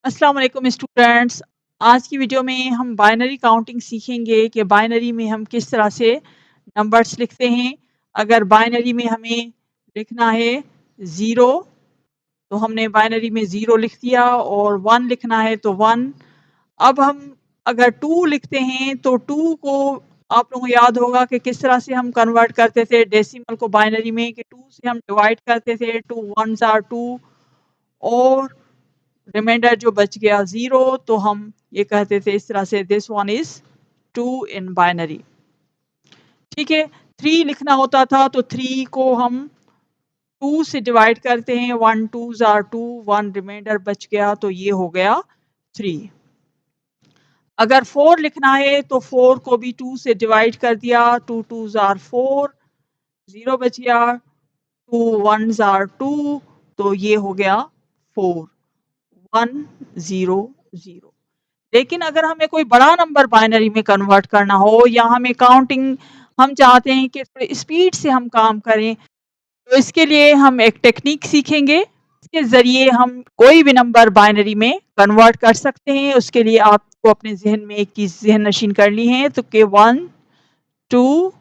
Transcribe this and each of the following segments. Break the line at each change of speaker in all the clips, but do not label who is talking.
अस्सलाम वालेकुम स्टूडेंट्स। आज की वीडियो में हम बाइनरी काउंटिंग सीखेंगे कि बाइनरी में हम किस तरह से नंबर्स लिखते हैं। अगर बाइनरी में हमें लिखना है ज़ीरो तो हमने बाइनरी में ज़ीरो लिख दिया और वन लिखना है तो वन। अब हम अगर टू लिखते हैं तो टू को आप लोगों को याद होगा कि किस तरह से हम कन्वर्ट करते थे डेसिमल को बाइनरी में कि टू से हम डिवाइड करते थे, टू वंस आर टू और रिमाइंडर जो बच गया ज़ीरो तो हम ये कहते थे इस तरह से this one is two in binary. ठीक है, थ्री लिखना होता था तो थ्री को हम टू से डिवाइड करते हैं, one twos are two, one remainder बच गया तो ये हो गया थ्री। अगर फोर लिखना है तो फोर को भी टू से डिवाइड कर दिया, two twos are four, zero बच गया, टू वंस आर टू तो ये हो गया फोर, वन ज़ीरो ज़ीरो। लेकिन अगर हमें कोई बड़ा नंबर बाइनरी में कन्वर्ट करना हो या हमें काउंटिंग हम चाहते हैं कि थोड़ी स्पीड से हम काम करें, तो इसके लिए हम एक टेक्निक सीखेंगे। इसके ज़रिए हम कोई भी नंबर बाइनरी में कन्वर्ट कर सकते हैं। उसके लिए आपको अपने ज़हन में एक चीज़ ज़हन नशीन करनी है तो कि 1, 2,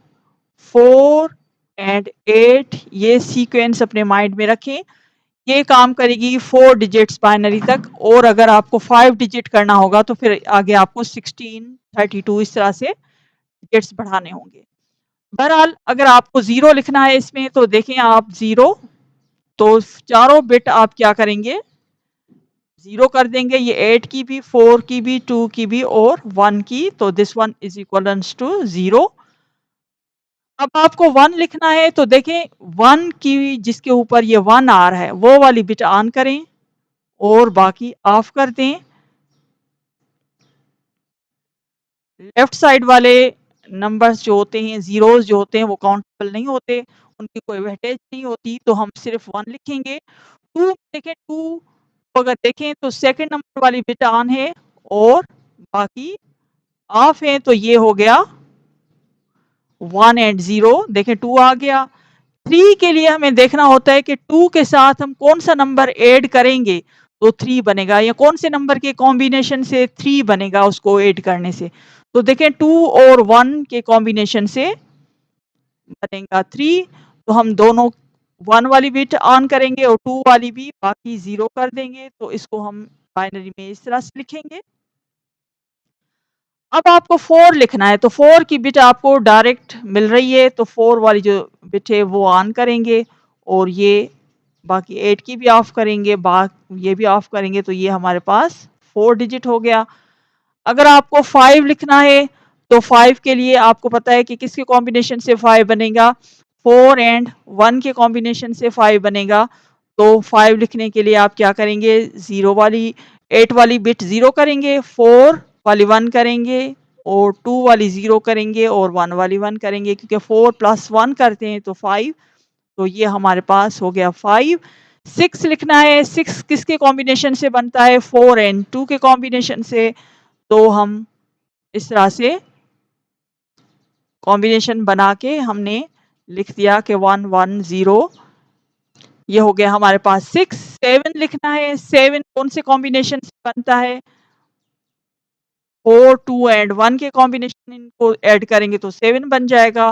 4 एंड 8 ये सीक्वेंस अपने माइंड में रखें। ये काम करेगी 4 डिजिट्स बाइनरी तक और अगर आपको 5 डिजिट करना होगा तो फिर आगे आपको 16, 32 इस तरह से डिजिट्स बढ़ाने होंगे। बहरहाल अगर आपको ज़ीरो लिखना है इसमें तो देखें आप ज़ीरो तो चारों बिट आप क्या करेंगे? ज़ीरो कर देंगे, ये 8 की भी, 4 की भी, 2 की भी और 1 की, तो this one is equivalents to zero. अब आपको 1 लिखना है तो देखें 1 की जिसके ऊपर ये 1 आ रहा है वो वाली बिट ऑन करें और बाकी ऑफ कर दें। लेफ्ट साइड वाले नंबर्स जो होते हैं, ज़ीरोज़ जो होते हैं वो काउंटेबल नहीं होते, उनकी कोई वेटेज नहीं होती, तो हम सिर्फ 1 लिखेंगे। 2 देखें 2 को अगर देखें तो सेकंड नंबर वाली बिट ऑन है और बाकी ऑफ है, तो ये हो गया 1 एंड 0 देखें 2 आ गया। 3 के लिए हमें देखना होता है कि 2 के साथ हम कौन-सा नंबर ऐड करेंगे तो 3 बनेगा या कौन से नंबर के कॉम्बिनेशन से 3 बनेगा उसको ऐड करने से। तो देखें 2 और 1 के कॉम्बिनेशन से बनेगा 3, तो हम दोनों 1 वाली बिट ऑन करेंगे और 2 वाली भी, बाकी 0 कर देंगे, तो इसको हम बाइनरी में इस तरह से लिखेंगे। अब आपको 4 लिखना है तो 4 की बिट आपको डायरेक्ट मिल रही है तो 4 वाली जो बिट है वो ऑन करेंगे और ये बाकी 8 की भी ऑफ करेंगे, ये भी ऑफ करेंगे, तो ये हमारे पास 4 डिजिट हो गया। अगर आपको 5 लिखना है तो 5 के लिए आपको पता है कि किसके कॉम्बिनेशन से 5 बनेगा, 4 एंड 1 के कॉम्बिनेशन से 5 बनेगा। तो 5 लिखने के लिए आप क्या करेंगे, 0 वाली 8 वाली बिट 0 करेंगे, 4 वाली 1 करेंगे और 2 वाली 0 करेंगे और 1 वाली 1 करेंगे, क्योंकि 4 प्लस 1 करते हैं तो 5, तो ये हमारे पास हो गया 5। 6 लिखना है, 6 किसके कॉम्बिनेशन से बनता है, 4 एंड 2 के कॉम्बिनेशन से, तो हम इस तरह से कॉम्बिनेशन बना के हमने लिख दिया कि 1 1 0, ये हो गया हमारे पास 6। 7 लिखना है, 7 कौन से कॉम्बिनेशन से बनता है, 4 2 एंड 1 के कॉम्बिनेशन इनको ऐड करेंगे तो 7 बन जाएगा।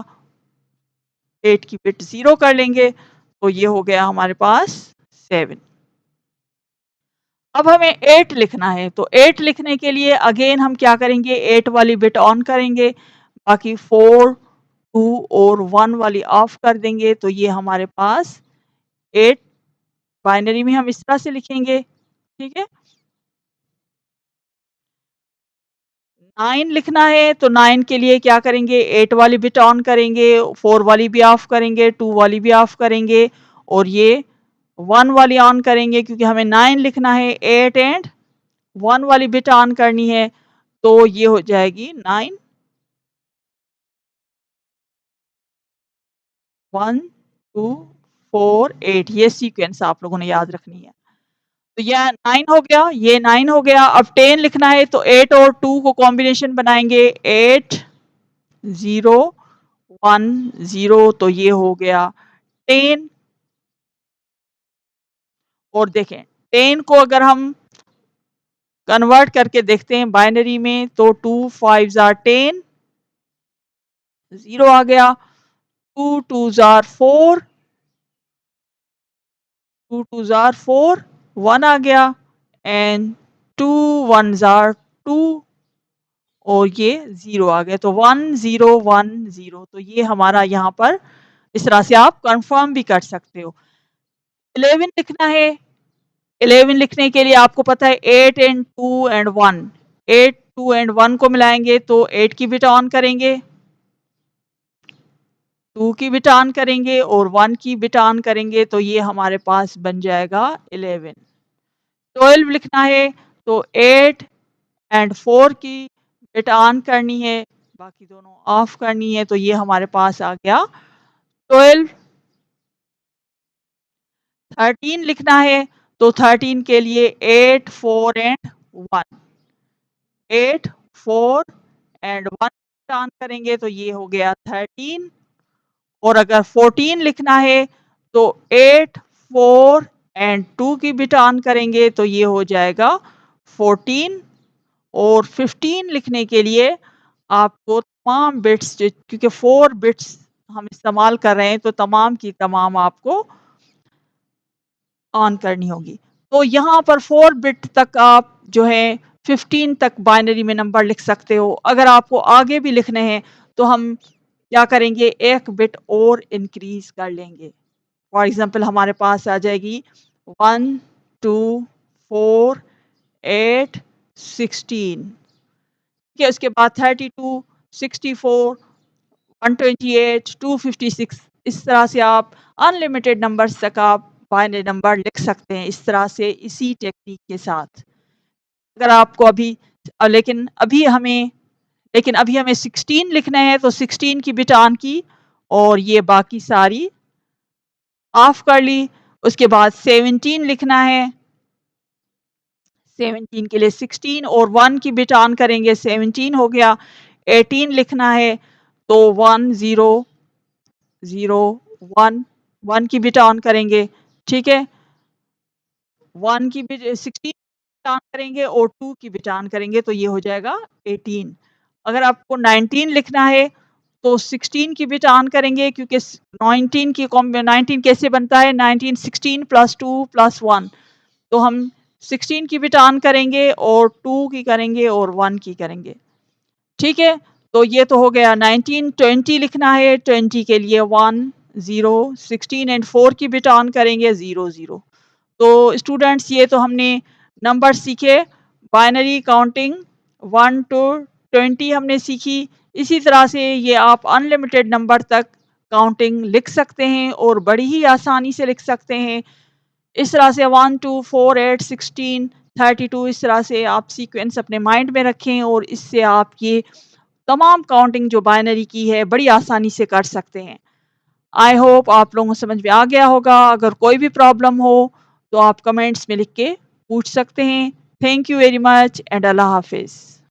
8 की बिट 0 कर लेंगे तो ये हो गया हमारे पास 7। अब हमें 8 लिखना है तो 8 लिखने के लिए अगेन हम क्या करेंगे, 8 वाली बिट ऑन करेंगे, बाकी 4 2 और 1 वाली ऑफ कर देंगे, तो ये हमारे पास 8 बाइनरी में हम इस तरह से लिखेंगे। ठीक है, 9 लिखना है तो 9 के लिए क्या करेंगे, 8 वाली बिट ऑन करेंगे, 4 वाली भी ऑफ करेंगे, 2 वाली भी ऑफ करेंगे और ये 1 वाली ऑन करेंगे, क्योंकि हमें 9 लिखना है, 8 एंड 1 वाली बिट ऑन करनी है, तो ये हो जाएगी 9 1 2 4 8, ये सीक्वेंस आप लोगों ने याद रखनी है। तो यह 9 हो गया, ये 9 हो गया। अब 10 लिखना है तो 8 और 2 को कॉम्बिनेशन बनाएंगे, 8 0 1 0, तो ये हो गया 10। और देखें 10 को अगर हम कन्वर्ट करके देखते हैं बाइनरी में, तो 2 5s are 10, 0 आ गया। 2 2s are 4, 2 2s are 4, 1 आ गया। एंड 2 1s are 2 और ये 0 आ गया। तो 1 0 1 0, तो ये हमारा यहाँ पर इस तरह से आप कंफर्म भी कर सकते हो। 11 लिखना है। 11 लिखने के लिए आपको पता है 8 एंड 2 एंड 1, 8 2 एंड 1 को मिलाएंगे तो 8 की बिट ऑन करेंगे, 2 की बिट ऑन करेंगे और 1 की बिट ऑन करेंगे, तो ये हमारे पास बन जाएगा 11। 12 लिखना है तो 8 एंड 4 की बिट ऑन करनी है, बाकी दोनों ऑफ करनी है, तो ये हमारे पास आ गया 12। 13 लिखना है तो 13 के लिए 8 4 एंड 1, 8 4 एंड 1 ऑन करेंगे तो ये हो गया 13। और अगर 14 लिखना है तो 8 4 एंड 2 की बिट ऑन करेंगे तो ये हो जाएगा 14। और 15 लिखने के लिए आपको तमाम बिट्स, क्योंकि 4 बिट्स हम इस्तेमाल कर रहे हैं, तो तमाम की तमाम आपको ऑन करनी होगी। तो यहाँ पर 4 बिट तक आप जो है 15 तक बाइनरी में नंबर लिख सकते हो। अगर आपको आगे भी लिखने हैं तो हम क्या करेंगे, एक बिट और इंक्रीज कर लेंगे। फॉर एग्जांपल हमारे पास आ जाएगी 1 2 4 8 16, ठीक है। उसके बाद 32 64 128 256, इस तरह से आप अनलिमिटेड नंबर्स तक आप बाइनरी नंबर लिख सकते हैं, इस तरह से इसी टेक्निक के साथ। अगर आपको अभी लेकिन अभी हमें 16 लिखना है, तो 16 की बिट ऑन की और ये बाकी सारी ऑफ कर ली। उसके बाद 17 लिखना है, 17 के लिए 16 और 1 की बिट ऑन करेंगे, 17 हो गया। 18 लिखना है तो 1 0 0 1, 1 की बिट ऑन करेंगे, ठीक है। 1 की बिट 16 ऑन करेंगे और 2 की बिट ऑन करेंगे, तो ये हो जाएगा 18। अगर आपको 19 लिखना है तो 16 की बिट ऑन करेंगे, क्योंकि 19 कैसे बनता है, 19 16 प्लस 2 प्लस 1, तो हम 16 की बिट ऑन करेंगे और 2 की करेंगे और 1 की करेंगे, ठीक है। तो ये तो हो गया 19। 20 लिखना है, 20 के लिए 1 0 16 एंड 4 की बिट ऑन करेंगे, 0 0। तो स्टूडेंट्स ये तो हमने नंबर सीखे, बाइनरी काउंटिंग 1 टू 20 हमने सीखी। इसी तरह से ये आप अनलिमिटेड नंबर तक काउंटिंग लिख सकते हैं और बड़ी ही आसानी से लिख सकते हैं। इस तरह से 1 2 4 8 16 32, इस तरह से आप सीक्वेंस अपने माइंड में रखें और इससे आप ये तमाम काउंटिंग जो बाइनरी की है बड़ी आसानी से कर सकते हैं। आई होप आप लोगों को समझ में आ गया होगा। अगर कोई भी प्रॉब्लम हो तो आप कमेंट्स में लिख के पूछ सकते हैं। Thank you very much and अल्लाह हाफिज़।